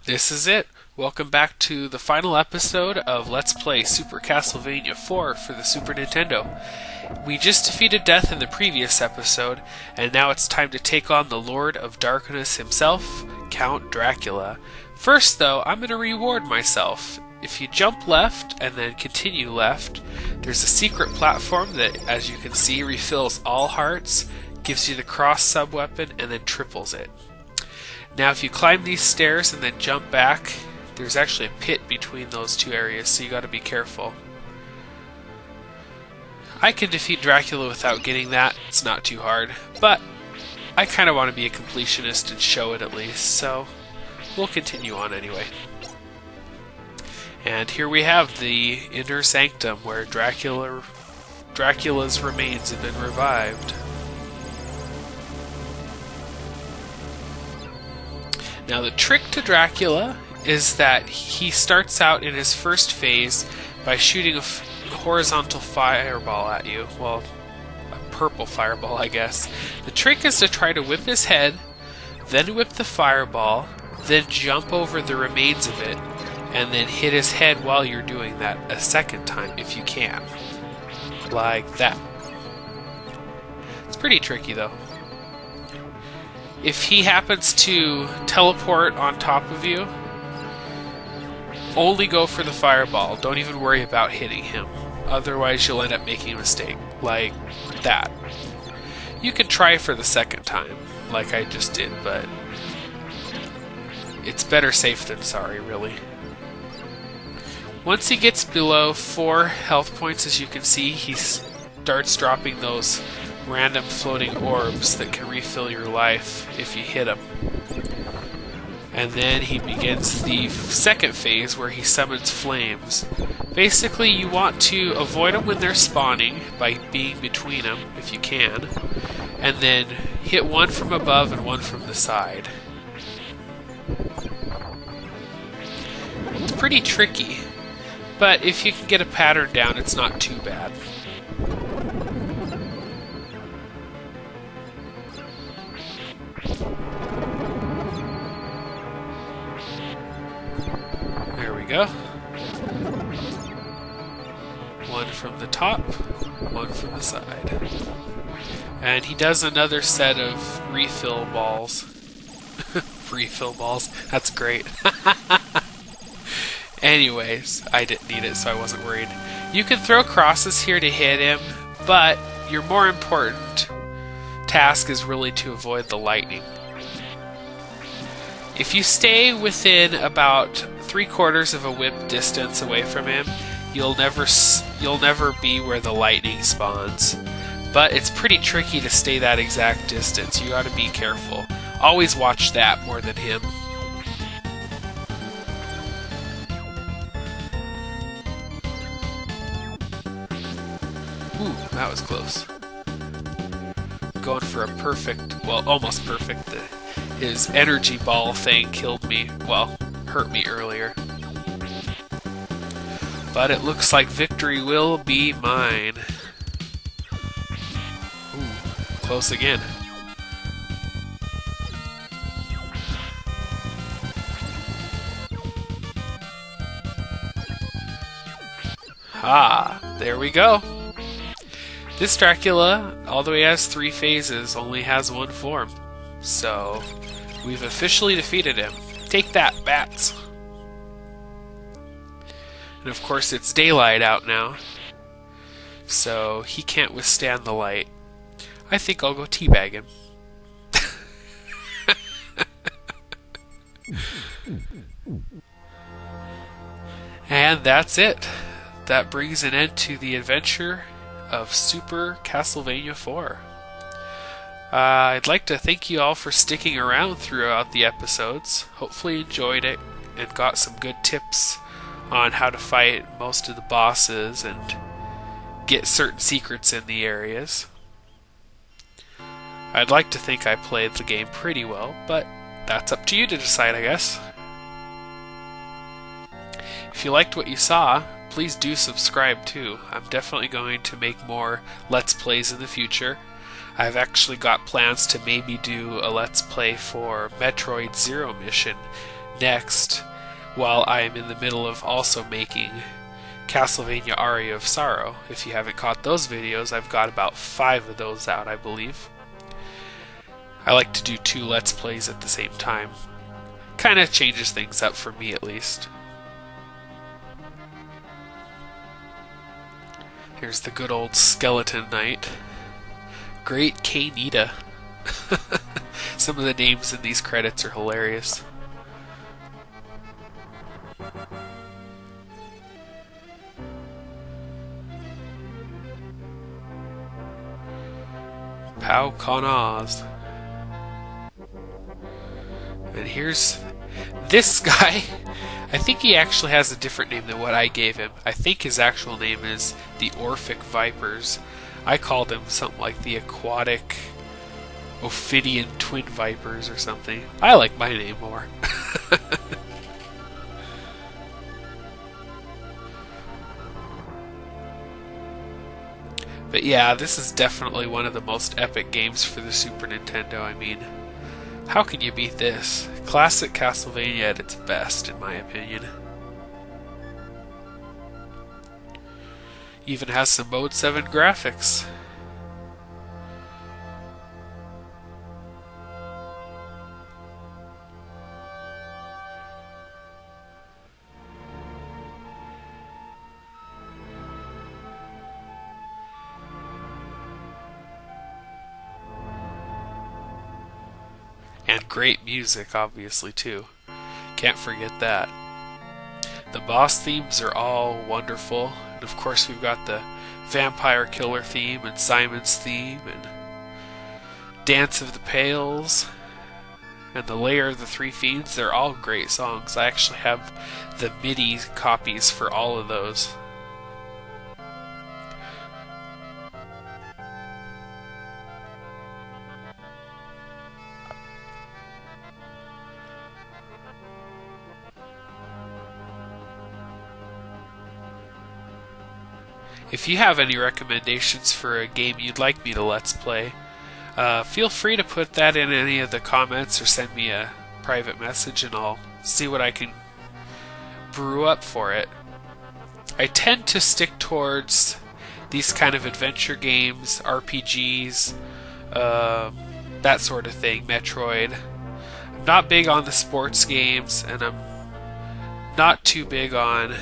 This is it. Welcome back to the final episode of Let's Play Super Castlevania 4 for the Super Nintendo. We just defeated Death in the previous episode, and now it's time to take on the Lord of Darkness himself, Count Dracula. First, though, I'm going to reward myself. If you jump left and then continue left, there's a secret platform that, as you can see, refills all hearts, gives you the cross sub-weapon, and then triples it. Now if you climb these stairs and then jump back, there's actually a pit between those two areas, so you gotta be careful. I can defeat Dracula without getting that, it's not too hard, but I kinda want to be a completionist and show it at least, so we'll continue on anyway. And here we have the Inner Sanctum, where Dracula's remains have been revived. Now the trick to Dracula is that he starts out in his first phase by shooting a horizontal fireball at you. Well, a purple fireball, I guess. The trick is to try to whip his head, then whip the fireball, then jump over the remains of it, and then hit his head while you're doing that a second time if you can. Like that. It's pretty tricky though. If he happens to teleport on top of you, only go for the fireball. Don't even worry about hitting him. Otherwise you'll end up making a mistake. Like that. You can try for the second time, like I just did, but it's better safe than sorry, really. Once he gets below 4 health points, as you can see, he starts dropping those random floating orbs that can refill your life if you hit him. And then he begins the second phase where he summons flames. Basically, you want to avoid them when they're spawning by being between them, if you can, and then hit one from above and one from the side. It's pretty tricky, but if you can get a pattern down, it's not too bad. There we go. One from the top, one from the side. And he does another set of refill balls. Refill balls, that's great. Anyways, I didn't need it, so I wasn't worried. You can throw crosses here to hit him, but your more important task is really to avoid the lightning. If you stay within about 3/4 of a whip distance away from him, you'll never be where the lightning spawns. But it's pretty tricky to stay that exact distance. You gotta be careful. Always watch that more than him. Ooh, that was close. Going for a perfect, well, almost perfect. His energy ball thing killed me, well, hurt me earlier. But it looks like victory will be mine. Ooh, close again. Ah, there we go. This Dracula, although he has 3 phases, only has 1 form. So, we've officially defeated him. Take that, bats! And of course it's daylight out now, so he can't withstand the light. I think I'll go teabag him. And that's it. That brings an end to the adventure of Super Castlevania 4. I'd like to thank you all for sticking around throughout the episodes. Hopefully you enjoyed it and got some good tips on how to fight most of the bosses and get certain secrets in the areas. I'd like to think I played the game pretty well, but that's up to you to decide, I guess. If you liked what you saw, please do subscribe too. I'm definitely going to make more Let's Plays in the future. I've actually got plans to maybe do a Let's Play for Metroid Zero Mission next, while I am in the middle of also making Castlevania Aria of Sorrow. If you haven't caught those videos, I've got about 5 of those out, I believe. I like to do 2 Let's Plays at the same time. Kinda changes things up for me, at least. Here's the good old Skeleton Knight. Great K-Nita. Some of the names in these credits are hilarious. Pau Konaz. And here's this guy. I think he actually has a different name than what I gave him. I think his actual name is the Orphic Vipers. I called him something like the Aquatic Ophidian Twin Vipers or something. I like my name more. But yeah, this is definitely one of the most epic games for the Super Nintendo. I mean, how can you beat this? Classic Castlevania at its best, in my opinion. Even has some Mode 7 graphics. And great music, obviously, too. Can't forget that. The boss themes are all wonderful. And of course, we've got the Vampire Killer theme and Simon's theme and Dance of the Pales and the Lair of the Three Fiends. They're all great songs. I actually have the MIDI copies for all of those. If you have any recommendations for a game you'd like me to Let's Play, feel free to put that in any of the comments or send me a private message and I'll see what I can brew up for it. I tend to stick towards these kind of adventure games, RPGs, that sort of thing, Metroid. I'm not big on the sports games, and I'm not too big on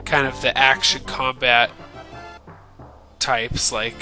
kind of the action combat types, like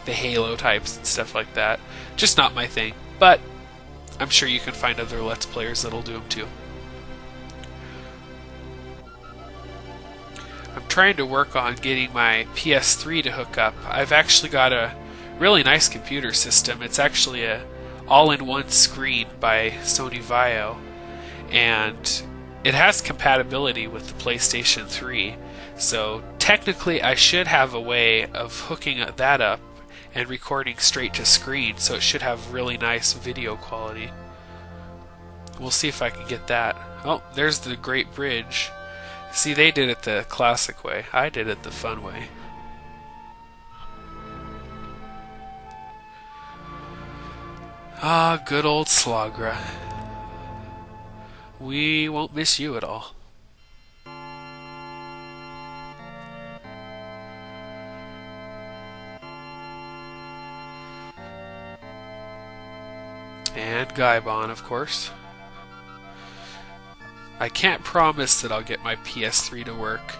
the Halo types and stuff like that. Just not my thing, but I'm sure you can find other Let's Players that'll do them too. I'm trying to work on getting my PS3 to hook up. I've actually got a really nice computer system. It's actually a all-in-one screen by Sony Vaio, and it has compatibility with the PlayStation 3, so technically I should have a way of hooking that up and recording straight to screen, so it should have really nice video quality. We'll see if I can get that. Oh, there's the Great Bridge. See, they did it the classic way. I did it the fun way. Ah, good old Slogra. We won't miss you at all. And Gaibon, of course. I can't promise that I'll get my PS3 to work.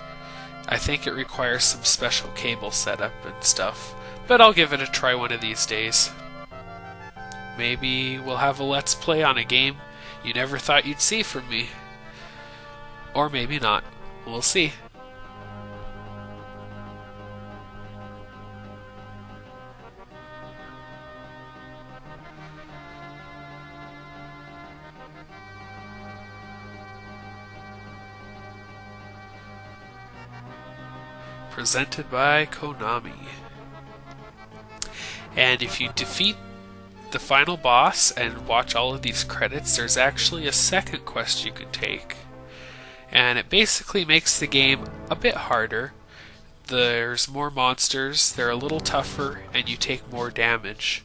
I think it requires some special cable setup and stuff, but I'll give it a try one of these days. Maybe we'll have a Let's Play on a game you never thought you'd see from me. Or maybe not. We'll see. Presented by Konami. And if you defeat the final boss and watch all of these credits, there's actually a second quest you can take. And it basically makes the game a bit harder. There's more monsters, they're a little tougher, and you take more damage.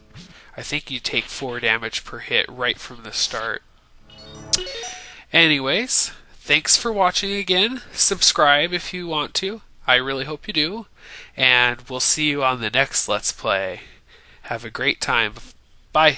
I think you take 4 damage per hit right from the start. Anyways, thanks for watching again. Subscribe if you want to. I really hope you do. And we'll see you on the next Let's Play. Have a great time. Bye.